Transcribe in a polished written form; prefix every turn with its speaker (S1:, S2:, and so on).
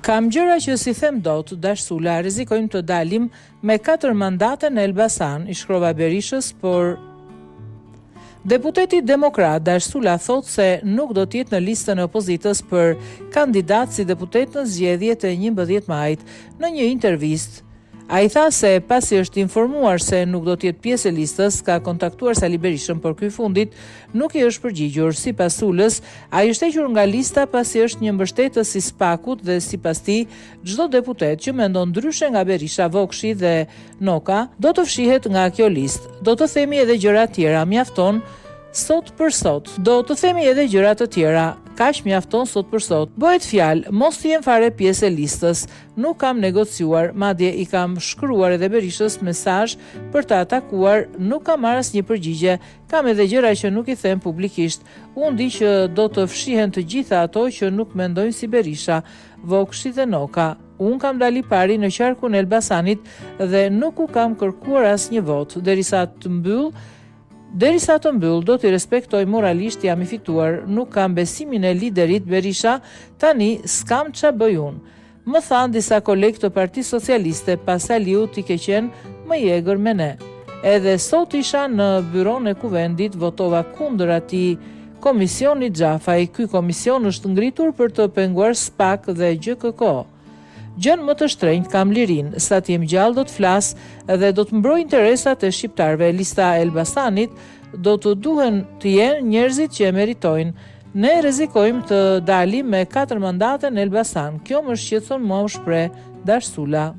S1: Kam gjëra që si them dot, Dashsula, rrezikojmë të dalim me 4 mandate në Elbasan, i shkrova Berishës, por deputeti demokrat Dashsula thot se nuk do të jetë në listën e opozitës për kandidat si deputet në zgjedhjet e 11 majit. Në një intervistë, ai tha se pasi është informuar se nuk do të jetë pjesë e listës, ka kontaktuar Sali Berishën, por ky fundit nuk i është përgjigjur. Sipas Sulës, ai është hequr nga lista pasi është një mbështetës i SPAK-ut dhe sipas tij, çdo deputet që mendon ndryshe nga Berisha, Vokshi dhe Noka do të fshihet nga kjo listë. Do të themi edhe gjëra të tjera, mjafton sot për sot. Do të themi edhe gjëra të tjera, kaq mjafton sot për sot. Bëhet fjalë, mos të jem fare pjesë e listës. Nuk kam negociuar, madje i kam shkruar edhe Berishës mesazh për të atakuar, nuk kam marrë asnjë përgjigje. Kam edhe gjëra që nuk i them publikisht. Unë di që do të fshihen të gjitha ato që nuk mendojnë si Berisha, Vokshi dhe Noka. Unë kam dali pari në qarkun e Elbasanit dhe nuk u kam kërkuar asnjë vot, derisa të mbyll, do t'i respektoj moralisht, jam i fituar, nuk kam besimin e liderit Berisha, tani s'kam qa bëj unë. Më thanë disa kolegë të Partisë Socialiste, pas Aliut t'i ke qenë më i egër me ne. Edhe sot isha në byron e kuvendit, votova kundër atij komisioni Xhafaj. Ky komision është ngritur për të penguar SPAK dhe GKK. Gjën më të shtrenjtë kam lirin, sa t'jem gjallë do të flas dhe do të mbroj interesat e shqiptarëve. Lista e Elbasanit do të duhen të jenë njerëzit që e meritojnë. Ne rrezikojmë të dalim me 4 mandate në Elbasan. Kjo më shqetëson, më u shpreh Dashsula.